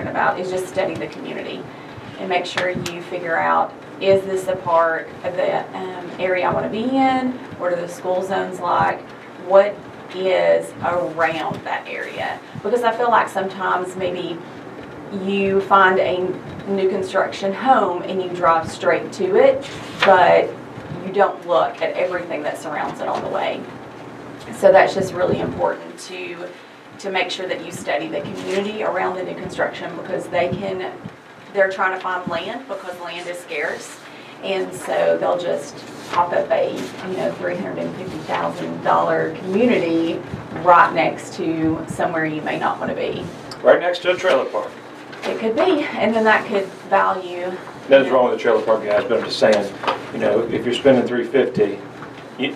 talking about, is just study the community and make sure you figure out, is this a part of the area I want to be in? What are the school zones like? What is around that area? Because I feel like sometimes maybe you find a new construction home and you drive straight to it, but you don't look at everything that surrounds it on the way. So that's just really important to make sure that you study the community around the new construction, because they're trying to find land because land is scarce, and so they'll just pop up a $350,000 community right next to somewhere you may not want to be. Right next to a trailer park. It could be, and then that could value. Nothing's wrong with the trailer park, guys, but I'm just saying, if you're spending $350,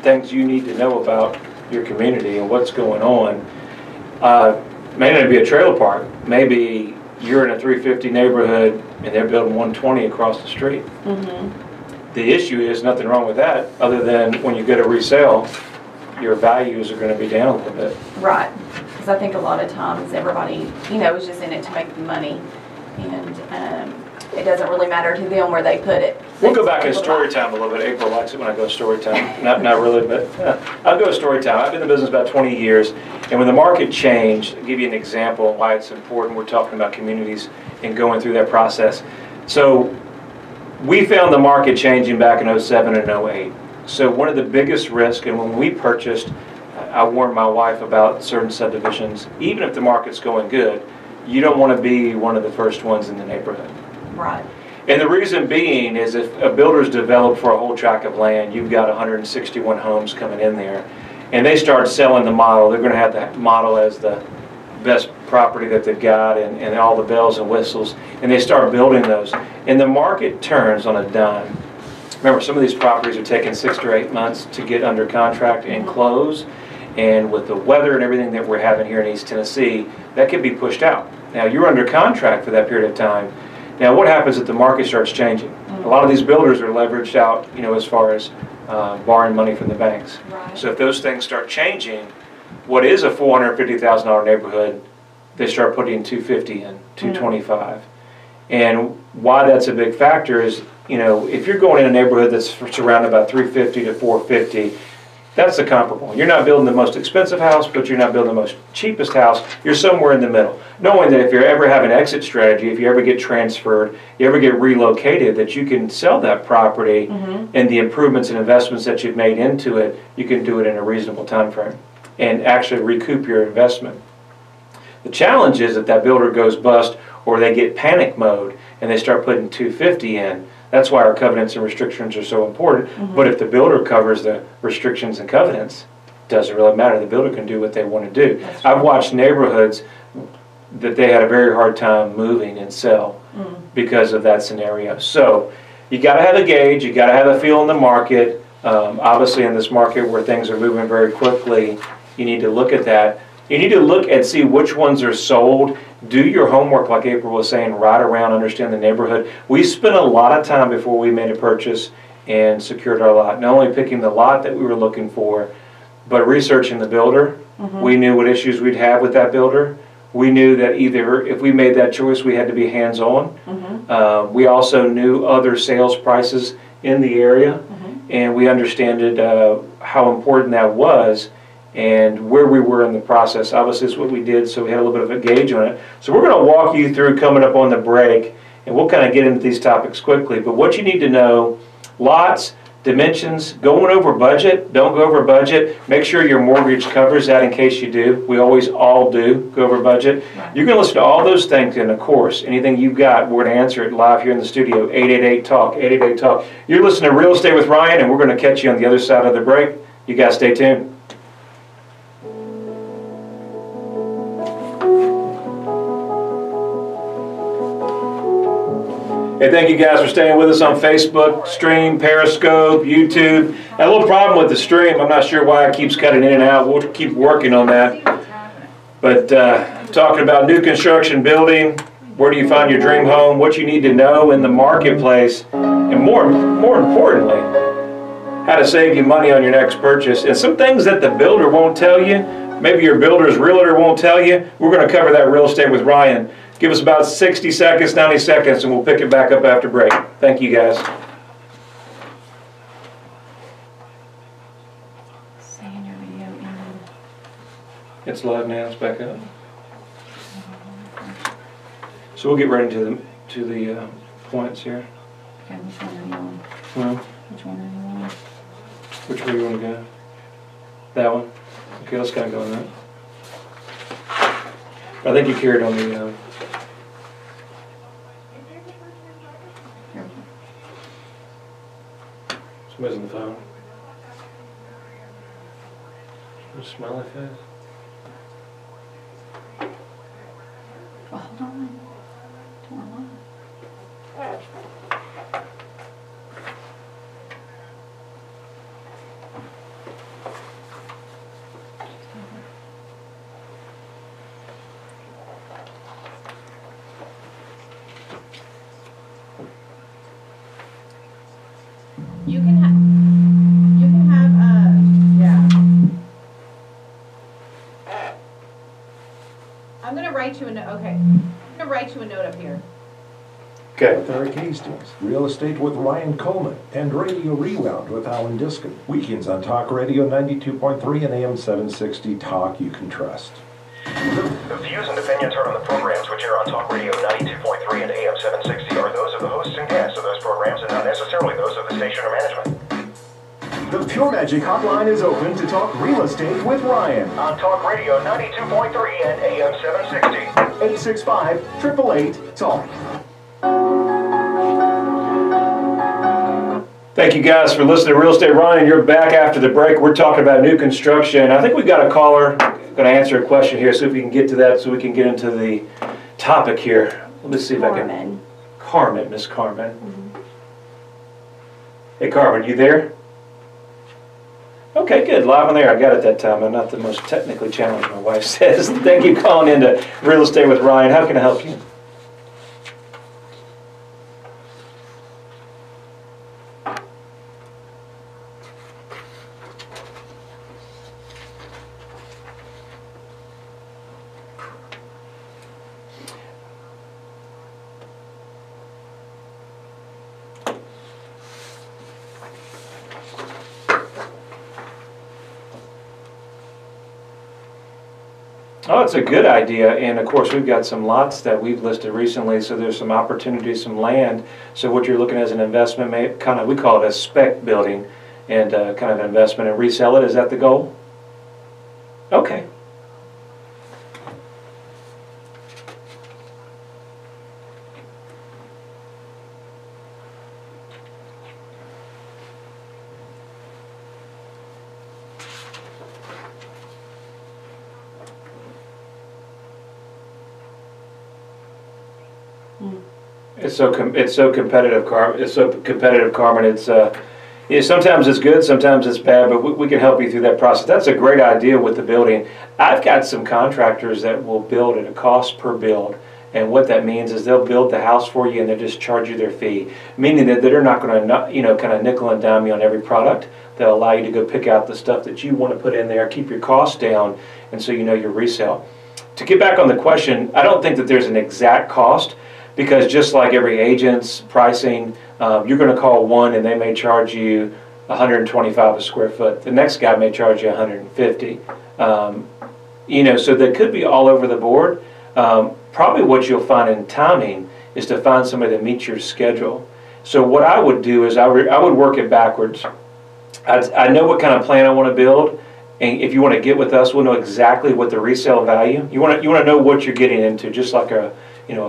things you need to know about your community and what's going on. May not be a trailer park. Maybe you're in a $350 neighborhood and they're building $120 across the street. The issue is nothing wrong with that, other than when you go to resell, your values are going to be down a little bit. Right, because I think a lot of times everybody, is just in it to make the money, and it doesn't really matter to them where they put it. We'll go back in story time a little bit. April likes it when I go story time. Not really, but I'll go story time. I've been in the business about 20 years, and when the market changed, I'll give you an example of why it's important. We're talking about communities and going through that process. So we found the market changing back in 07 and 08. So one of the biggest risks, and when we purchased, I warned my wife about certain subdivisions, even if the market's going good, you don't want to be one of the first ones in the neighborhood. Right. And the reason being is if a builder's developed for a whole tract of land, you've got 161 homes coming in there, and they start selling the model, they're going to have the model as the best property that they've got and all the bells and whistles, and they start building those. And the market turns on a dime. Remember, some of these properties are taking 6 to 8 months to get under contract and close, and with the weather and everything that we're having here in East Tennessee, that could be pushed out. Now, you're under contract for that period of time. Now, what happens if the market starts changing? A lot of these builders are leveraged out, as far as borrowing money from the banks. Right. So if those things start changing, what is a $450,000 neighborhood, they start putting $250 in, $225. And why that's a big factor is, if you're going in a neighborhood that's surrounded by $350 to $450, that's the comparable. You're not building the most expensive house, but you're not building the most cheapest house. You're somewhere in the middle. Knowing that if you ever have an exit strategy, if you ever get transferred, you ever get relocated, that you can sell that property and the improvements and investments that you've made into it, you can do it in a reasonable time frame and actually recoup your investment. The challenge is that that builder goes bust, or they get panic mode and they start putting $250 in. That's why our covenants and restrictions are so important. But if the builder covers the restrictions and covenants, it doesn't really matter. The builder can do what they want to do. I've watched neighborhoods that they had a very hard time moving and sell because of that scenario. So you got to have a gauge. You got to have a feel in the market. Obviously, in this market where things are moving very quickly, you need to look at that. You need to look and see which ones are sold. Do your homework, like April was saying, ride around, understand the neighborhood. We spent a lot of time before we made a purchase and secured our lot. Not only picking the lot that we were looking for, but researching the builder. We knew what issues we'd have with that builder. We knew that either if we made that choice, we had to be hands-on. We also knew other sales prices in the area, and we understood how important that was and where we were in the process. Obviously, it's what we did, so we had a little bit of a gauge on it. So we're going to walk you through coming up on the break, and we'll kind of get into these topics quickly. But what you need to know, lots, dimensions, going over budget, don't go over budget. Make sure your mortgage covers that in case you do. We always all do go over budget. Right. You're going to listen to all those things in the course. Anything you've got, we're going to answer it live here in the studio, 888-TALK, 888-TALK. You're listening to Real Estate with Ryan, and we're going to catch you on the other side of the break. You guys stay tuned. Hey, thank you guys for staying with us on Facebook, Stream, Periscope, YouTube. Had a little problem with the stream. I'm not sure why it keeps cutting in and out. We'll keep working on that. But talking about new construction building, where do you find your dream home, what you need to know in the marketplace, and more importantly, how to save you money on your next purchase, and some things that the builder won't tell you. Maybe your builder's realtor won't tell you. We're going to cover that Real Estate with Ryan. Give us about 60 seconds, 90 seconds, and we'll pick it back up after break. Thank you, guys. Saying your video ended. It's live now. It's back up. So we'll get right into the points here. Okay, which one are you on? Well, Which one are you on? which way you want to go? That one? Okay, let's kind of go on that. I think you carried on the... Somebody's on the phone. A smiley face. Well, hold on. Hold on. You can have, yeah. I'm gonna write you a note, okay. I'm gonna write you a note up here. Okay. With Eric Hastings, Real Estate with Ryan Coleman, and Radio Rewound with Alan Diskin. Weekends on Talk Radio 92.3 and AM 760 Talk You Can Trust. The views and opinions heard on the programs which air on Talk Radio 92.3 and AM 760 are those of the hosts and guests of those programs and not necessarily those of the station or management. The Pure Magic Hotline is open to talk real estate with Ryan. On Talk Radio 92.3 and AM 760. 865-888-TALK. Thank you guys for listening to Real Estate Ryan. You're back after the break. We're talking about new construction. I think we've got a caller going to answer a question here, see if we can get to that so we can get into the topic here. Let's see if I can. Carmen, Miss Carmen. Mm-hmm. Hey Carmen, you there? Okay, good. Live on there. I got it that time. I'm not the most technically challenged, my wife says. Thank you for calling into Real Estate with Ryan. How can I help you? Oh, it's a good idea, and of course we've got some lots that we've listed recently, so there's some opportunities, some land. So what you're looking at as an investment, we call it a spec building, and kind of an investment and resell it. Is that the goal? Okay. It's so competitive, Carmen. It's so competitive, Carmen. It's sometimes it's good, sometimes it's bad, but we can help you through that process. That's a great idea with the building. I've got some contractors that will build at a cost per build, and what that means is they'll build the house for you and they just charge you their fee, meaning that they're not going to kind of nickel and dime you on every product. They'll allow you to go pick out the stuff that you want to put in there, keep your costs down, and so you know your resale. To get back on the question, I don't think that there's an exact cost. Because just like every agent's pricing, you're going to call one and they may charge you $125 a square foot. The next guy may charge you $150. So they could be all over the board. Probably what you'll find in timing is to find somebody that meets your schedule. So what I would do is I would work it backwards. I know what kind of plan I want to build, and if you want to get with us, we'll know exactly what the resale value. You want to know what you're getting into, just like a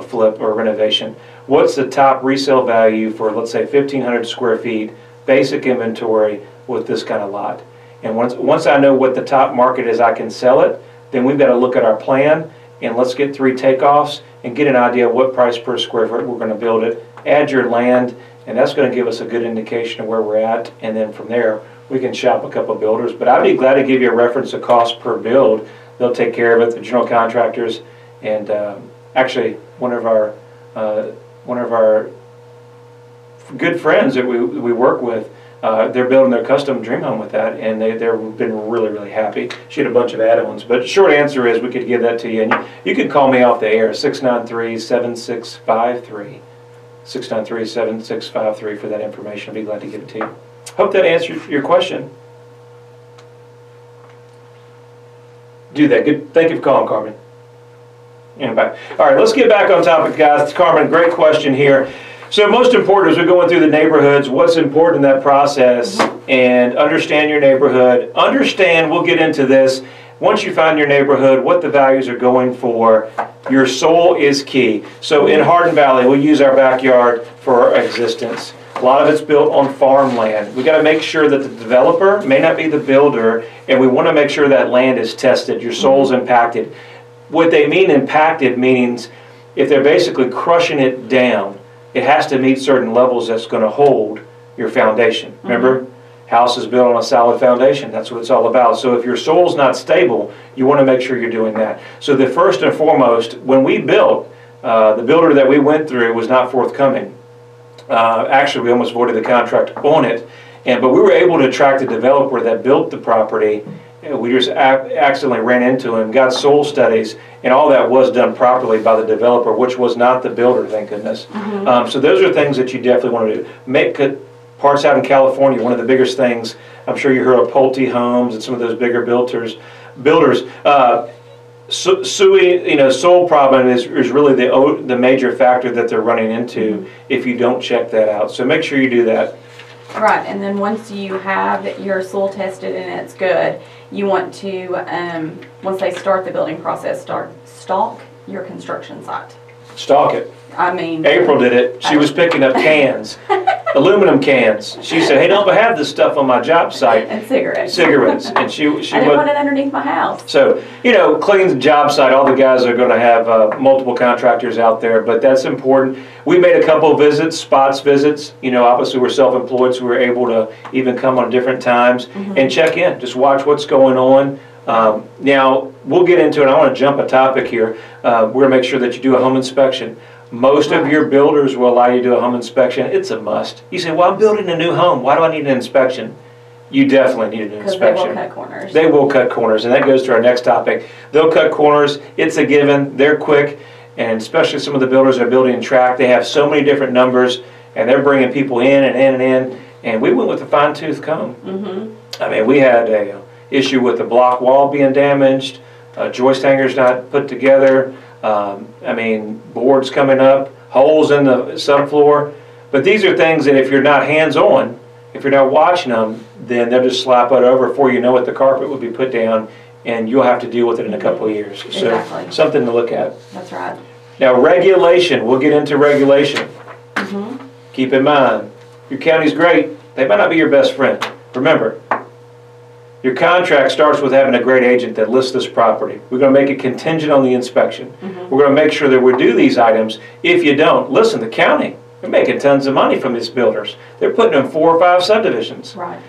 flip or a renovation. What's the top resale value for, let's say, 1,500 square feet, basic inventory with this kind of lot? And once I know what the top market is, I can sell it, then we've got to look at our plan, and let's get 3 takeoffs and get an idea of what price per square foot we're going to build it, add your land, and that's going to give us a good indication of where we're at, and then from there, we can shop a couple builders. But I'd be glad to give you a reference of cost per build. They'll take care of it, the general contractors, and actually, one of our good friends that we work with, they're building their custom dream home with that, and they've been really, really happy. She had a bunch of add-ons, but short answer is we could give that to you. And you can call me off the air, 693-7653. 693-7653 for that information. I'd be glad to give it to you. Hope that answered your question. Do that. Good. Thank you for calling, Carmen. And back. All right, let's get back on topic, guys. Carmen, great question here. So most important as we're going through the neighborhoods, what's important in that process, and understand your neighborhood. Understand, we'll get into this, once you find your neighborhood, what the values are going for. Your soul is key. So in Hardin Valley, we use our backyard for our existence. A lot of it's built on farmland. We got to make sure that the developer may not be the builder, and we want to make sure that land is tested. Your soul's impacted. What they mean impacted means if they're basically crushing it down, it has to meet certain levels that's going to hold your foundation. Remember, house is built on a solid foundation. That's what it's all about. So if your soul's not stable, you want to make sure you're doing that. So the first and foremost, when we built, the builder that we went through was not forthcoming. Actually, we almost voided the contract on it, but we were able to attract a developer that built the property. We just accidentally ran into him, got soul studies, and all that was done properly by the developer, which was not the builder, thank goodness. So those are things that you definitely want to do. Make parts out in California, one of the biggest things, I'm sure you heard of Pulte Homes and some of those bigger builders. Soul problem is really the major factor that they're running into if you don't check that out. So make sure you do that. Right, and then once you have your soil tested and it's good, you want to, once they start the building process, stalk your construction site. Stalk it. I mean, April did it. She was picking up cans, aluminum cans. She said, "Hey, don't have this stuff on my job site." And cigarettes. Cigarettes, and she I didn't want it underneath my house. So, clean the job site. All the guys are going to have multiple contractors out there, but that's important. We made a couple of visits, spots visits. Obviously we're self-employed, so we're able to even come on different times and check in. Just watch what's going on. Now, we'll get into it. I want to jump a topic here. We're going to make sure that you do a home inspection. Most of your builders will allow you to do a home inspection. It's a must. You say, well, I'm building a new home. Why do I need an inspection? You definitely need an inspection. Because they will cut corners. They will cut corners, and that goes to our next topic. They'll cut corners. It's a given. They're quick, and especially some of the builders are building in tract. They have so many different numbers, and they're bringing people in and in and in. And we went with a fine-tooth comb. I mean, we had a issue with the block wall being damaged, joist hangers not put together, boards coming up, holes in the subfloor. But these are things that if you're not hands-on, if you're not watching them, then they'll just slap it over. Before you know it, the carpet will be put down, and you'll have to deal with it in a couple of years. Exactly. So something to look at. That's right. Now, regulation. We'll get into regulation. Keep in mind, your county's great. They might not be your best friend. Remember, your contract starts with having a great agent that lists this property. We're going to make it contingent on the inspection. We're going to make sure that we do these items. If you don't, listen, the county, they're making tons of money from these builders. They're putting in 4 or 5 subdivisions. Right.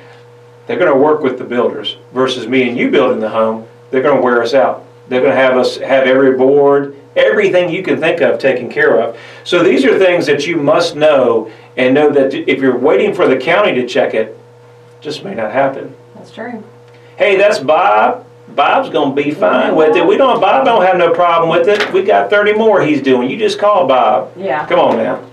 They're going to work with the builders versus me and you building the home. They're going to wear us out. They're going to have us have every board, everything you can think of taken care of. So these are things that you must know, and know that if you're waiting for the county to check it, it just may not happen. That's true. Hey, that's Bob. Bob's going to be fine with it. Bob don't have no problem with it. We got 30 more he's doing. You just call Bob. Yeah. Come on now.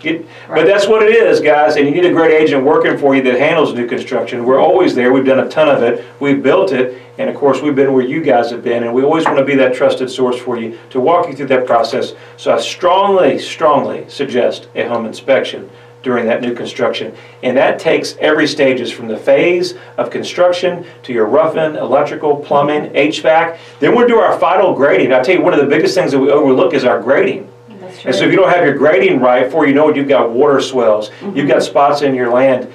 But that's what it is, guys, and you need a great agent working for you that handles new construction. We're always there. We've done a ton of it. We've built it, and of course we've been where you guys have been, and we always want to be that trusted source for you to walk you through that process. So I strongly, strongly suggest a home inspection during that new construction. And that takes every stages from the phase of construction to your roughing, electrical, plumbing, HVAC. Then we'll do our final grading. I'll tell you, one of the biggest things that we overlook is our grading. That's true. And so if you don't have your grading right, before you know it, you've got water swells. You've got spots in your land.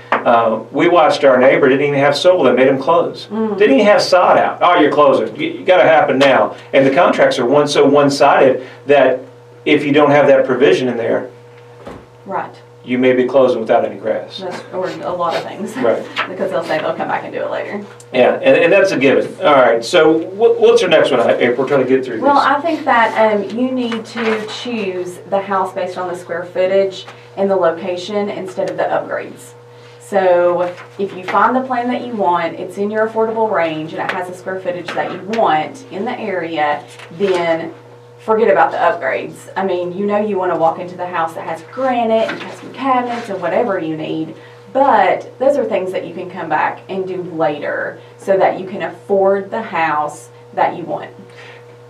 We watched our neighbor, didn't even have soil that made him close. Didn't even have sod out. Oh, you're closing. You got to happen now. And the contracts are so one-sided that if you don't have that provision in there, Right. you may be closing without any grass. Or a lot of things. Right. Because they'll say they'll come back and do it later. Yeah, and that's a given. All right, so what's our next one, April? We're trying to get through Well, this. I think that you need to choose the house based on the square footage and the location instead of the upgrades. So if you find the plan that you want, it's in your affordable range, and it has the square footage that you want in the area, then forget about the upgrades. I mean, you know you want to walk into the house that has granite and custom cabinets and whatever you need, but those are things that you can come back and do later so that you can afford the house that you want.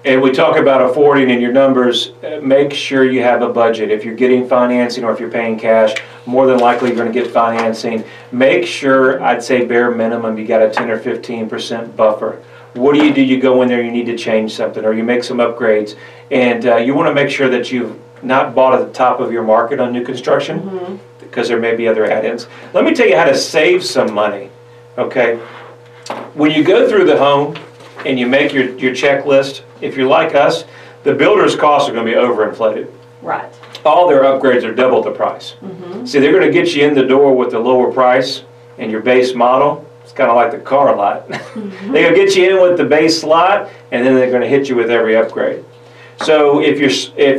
And we talk about affording in your numbers, make sure you have a budget. If you're getting financing or if you're paying cash, more than likely you're going to get financing. Make sure, I'd say bare minimum, you got a 10 or 15% buffer. What do? You go in there, you need to change something, or you make some upgrades. And you want to make sure that you've not bought at the top of your market on new construction, because there may be other add-ins. Let me tell you how to save some money, okay? When you go through the home and you make your checklist, if you're like us, the builder's costs are going to be overinflated. Right. All their upgrades are double the price. See, they're going to get you in the door with the lower price and your base model. It's kind of like the car lot. They're going to get you in with the base lot, and then they're going to hit you with every upgrade. So if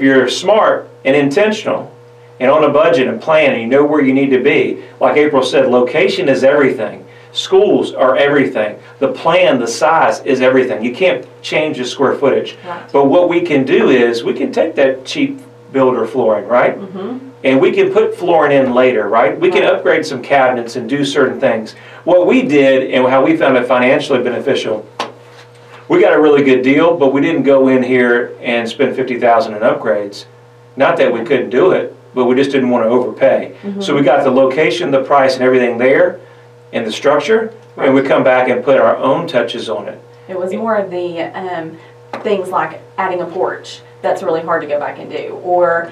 you're smart and intentional and on a budget and plan and you know where you need to be, like April said, location is everything. Schools are everything. The plan, the size is everything. You can't change the square footage. Right. But what we can do is we can take that cheap builder flooring, right? And we can put flooring in later, right? We can upgrade some cabinets and do certain things. What we did and how we found it financially beneficial, we got a really good deal, but we didn't go in here and spend $50,000 in upgrades. Not that we couldn't do it, but we just didn't want to overpay. So we got the location, the price, and everything there, and the structure, and we come back and put our own touches on it. It was more of the things like adding a porch. That's really hard to go back and do, or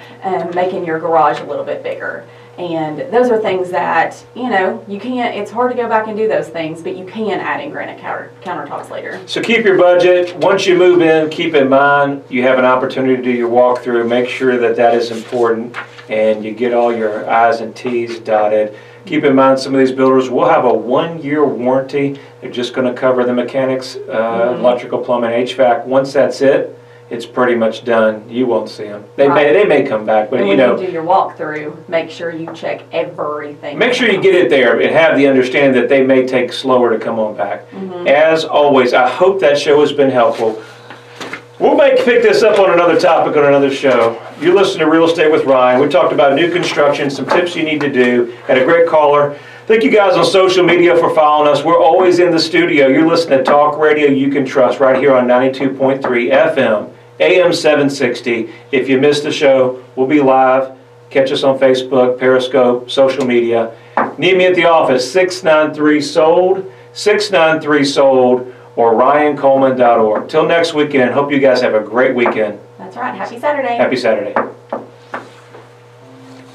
making your garage a little bit bigger. And those are things that, you know, you can't, it's hard to go back and do those things, but you can add in granite countertops later. So keep your budget. Once you move in, keep in mind you have an opportunity to do your walkthrough. Make sure that that is important and you get all your I's and T's dotted. Keep in mind some of these builders will have a 1-year warranty. They're just going to cover the mechanics, electrical, plumbing, HVAC. Once that's it, it's pretty much done. You won't see them. They may come back, but and you when know. you do your walkthrough, make sure you check everything. Make sure you get it there and have the understanding that they may take slower to come on back. As always, I hope that show has been helpful. We'll pick this up on another topic on another show. You listen to Real Estate with Ryan. We talked about new construction, some tips you need to do, and a great caller. Thank you guys on social media for following us. We're always in the studio. You're listening to Talk Radio You Can Trust right here on 92.3 FM, AM 760. If you missed the show, we'll be live. Catch us on Facebook, Periscope, social media. Need me at the office, 693-SOLD, 693-SOLD, or RyanColeman.org. Till next weekend, hope you guys have a great weekend. That's right. Happy Saturday. Happy Saturday.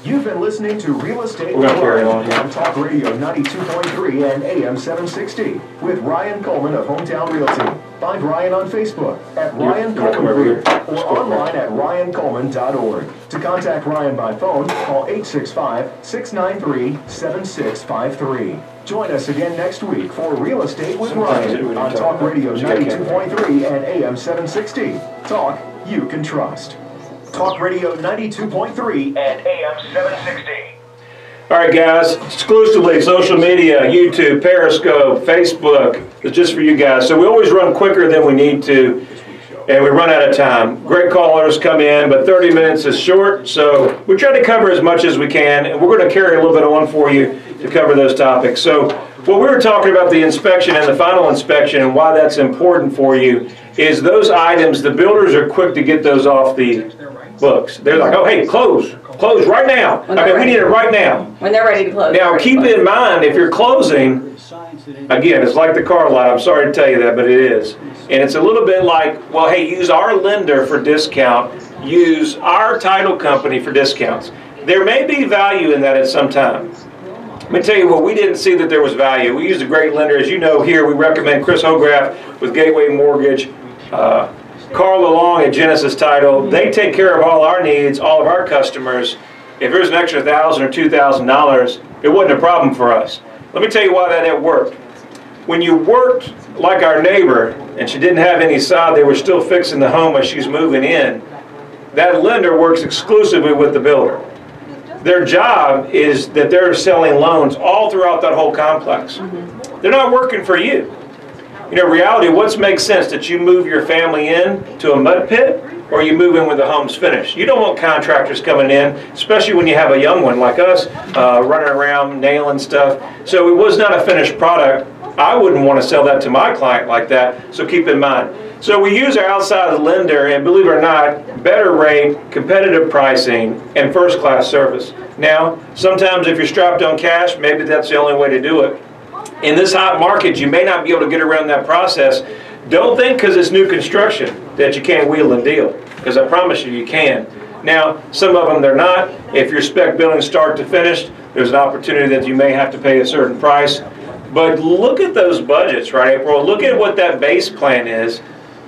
You've been listening to Real Estate We're gonna carry on here. on Talk Radio 92.3 and AM 760 with Ryan Coleman of Hometown Realty. Find Ryan on Facebook at Ryan Coleman Group or online at ryancoleman.org. To contact Ryan by phone, call 865-693-7653. Join us again next week for Real Estate with Ryan on Talk Radio 92.3 and AM 760. Talk you can trust. Talk Radio 92.3 and AM 760. All right, guys, exclusively social media, YouTube, Periscope, Facebook, it's just for you guys. So we always run quicker than we need to, and we run out of time. Great callers come in, but 30 minutes is short, so we try to cover as much as we can, and we're going to carry a little bit on for you to cover those topics. So what we were talking about, the inspection and the final inspection and why that's important for you, is those items, the builders are quick to get those off the books. They're like, oh, hey, close right now. Okay, we need it right now. When they're ready to close. Now, keep in mind, if you're closing, again, it's like the car lot. I'm sorry to tell you that, but it is. And it's a little bit like, well, hey, use our lender for discount. Use our title company for discounts. There may be value in that at some time. Let me tell you what, we didn't see that there was value. We used a great lender. As you know, here we recommend Chris Hograff with Gateway Mortgage, Carl Long at Genesis Title. They take care of all our needs, all of our customers. If there's an extra $1,000 or $2,000, it wasn't a problem for us. Let me tell you why that worked. When you worked like our neighbor, and she didn't have any sod, they were still fixing the home as she's moving in, that lender works exclusively with the builder. their job is that they're selling loans all throughout that whole complex. They're not working for you. You know, reality, what makes sense, that you move your family in to a mud pit, or you move in when the home's finished? You don't want contractors coming in, especially when you have a young one like us, running around nailing stuff. So it was not a finished product. I wouldn't want to sell that to my client like that, so keep in mind. So we use our outside lender, and believe it or not, better rate, competitive pricing, and first-class service. Now, sometimes if you're strapped on cash, maybe that's the only way to do it. In this hot market, you may not be able to get around that process. Don't think because it's new construction that you can't wheel and deal, because I promise you, you can. Now, some of them they're not. If you're spec building start to finish, there's an opportunity that you may have to pay a certain price. But look at those budgets, right, April? Look at what that base plan is,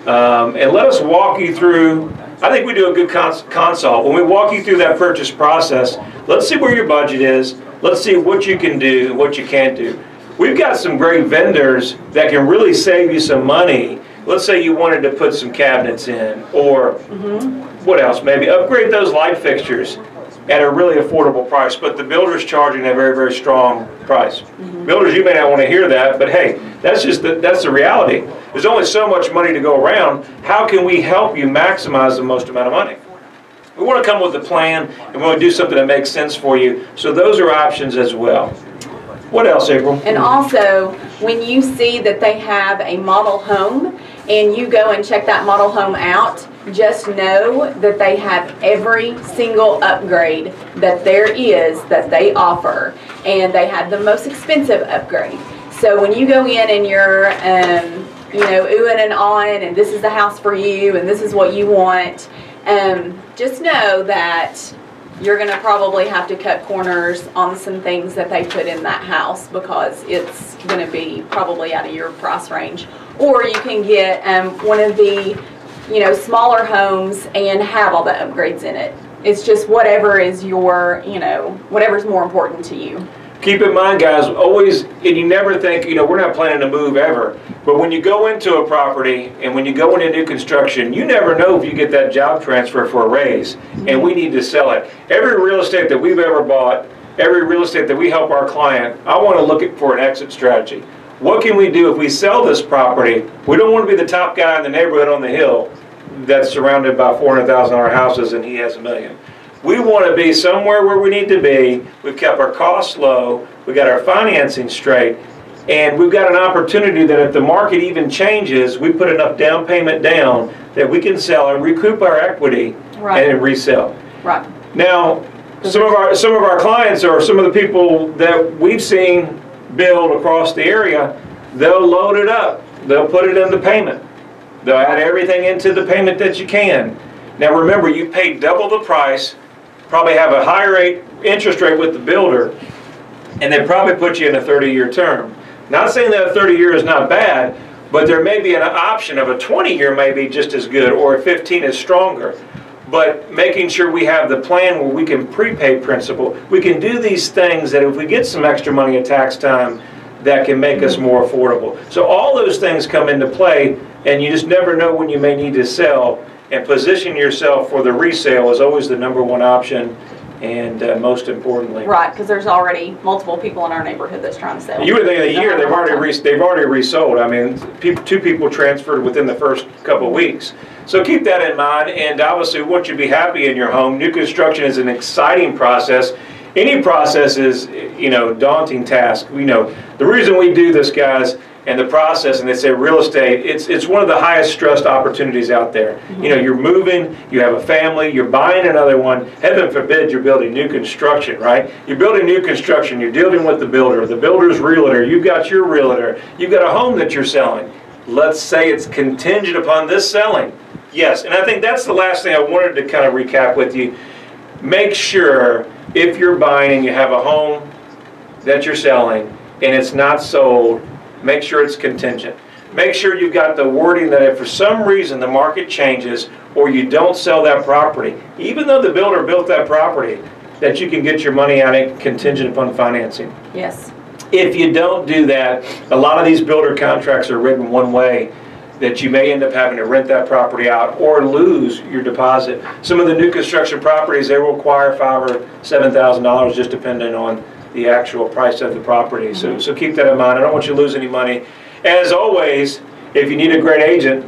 and let us walk you through. I think we do a good consult. When we walk you through that purchase process, let's see where your budget is. Let's see what you can do and what you can't do. We've got some great vendors that can really save you some money. Let's say you wanted to put some cabinets in, or what else? Maybe upgrade those light fixtures at a really affordable price, but the builder's charging a very, very strong price. Builders, you may not want to hear that, but hey, that's the reality. There's only so much money to go around. How can we help you maximize the most amount of money? We want to come with a plan, and we want to do something that makes sense for you. So those are options as well. What else, April? And also, when you see that they have a model home and you go and check that model home out, just know that they have every single upgrade that there is that they offer, and they have the most expensive upgrade. So when you go in and you're, you know, oohing and ahhing, and this is the house for you, and this is what you want, just know that you're going to probably have to cut corners on some things that they put in that house, because it's going to be probably out of your price range. Or you can get one of the, you know, smaller homes and have all the upgrades in it. It's just whatever is your, you know, whatever's more important to you. Keep in mind, guys, always, and you never think, you know, we're not planning to move ever, but when you go into a property and when you go into new construction, you never know if you get that job transfer for a raise, and we need to sell it. Every real estate that we've ever bought, every real estate that we help our client, I want to look for an exit strategy. What can we do if we sell this property? We don't want to be the top guy in the neighborhood on the hill that's surrounded by $400,000 houses and he has $1 million. We want to be somewhere where we need to be. We've kept our costs low. We got our financing straight. And we've got an opportunity that if the market even changes, we put enough down payment down that we can sell and recoup our equity and resell. Right. Now, some of our clients, or some of the people that we've seen build across the area, they'll load it up. They'll put it into payment. They'll add everything into the payment that you can. Now remember, you paid double the price, probably have a higher interest rate with the builder, and they probably put you in a 30-year term. Not saying that a 30-year is not bad, but there may be an option of a 20-year may be just as good, or a 15 is stronger. But making sure we have the plan where we can prepay principal, we can do these things that if we get some extra money at tax time, that can make us more affordable. So all those things come into play, and you just never know when you may need to sell. And position yourself for the resale is always the #1 option, and most importantly. Right, because there's already multiple people in our neighborhood that's trying to sell. You would think a year they've already resold. I mean, two people transferred within the first couple of weeks. So keep that in mind, and obviously we want you to be happy in your home. New construction is an exciting process. Any process is, you know, daunting task. We know the reason we do this, guys, and the process, and they say real estate, it's one of the highest stressed opportunities out there. You know, you're moving, you have a family, you're buying another one. Heaven forbid you're building new construction, right? You're building new construction, you're dealing with the builder's realtor, you've got your realtor, you've got a home that you're selling. Let's say it's contingent upon this selling. Yes, and I think that's the last thing I wanted to kind of recap with you. Make sure if you're buying and you have a home that you're selling and it's not sold, make sure it's contingent. Make sure you've got the wording that if for some reason the market changes or you don't sell that property, even though the builder built that property, that you can get your money out of it contingent upon financing. Yes. If you don't do that, a lot of these builder contracts are written one way. that you may end up having to rent that property out or lose your deposit. Some of the new construction properties, they will require $5,000 or $7,000 just depending on the actual price of the property. So keep that in mind. I don't want you to lose any money. As always, if you need a great agent,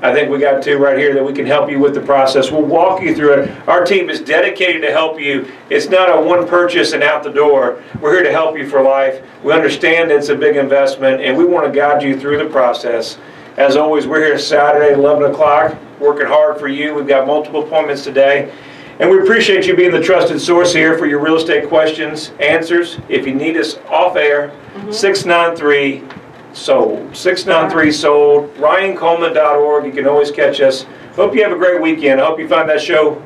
I think we got two right here that we can help you with the process. We'll walk you through it. Our team is dedicated to help you. It's not a one purchase and out the door. We're here to help you for life. We understand it's a big investment, and we want to guide you through the process. As always, we're here Saturday at 11 o'clock, working hard for you. We've got multiple appointments today. And we appreciate you being the trusted source here for your real estate questions, answers. If you need us off air, 693-SOLD. 693-SOLD. RyanColeman.org. You can always catch us. Hope you have a great weekend. I hope you find that show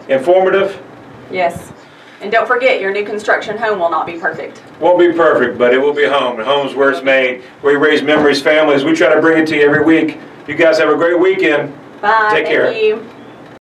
informative. Yes. And don't forget, your new construction home will not be perfect. Won't be perfect, but it will be home. And home's where it's made, where you raise memories, families. We try to bring it to you every week. You guys have a great weekend. Bye. Take care. Thank you.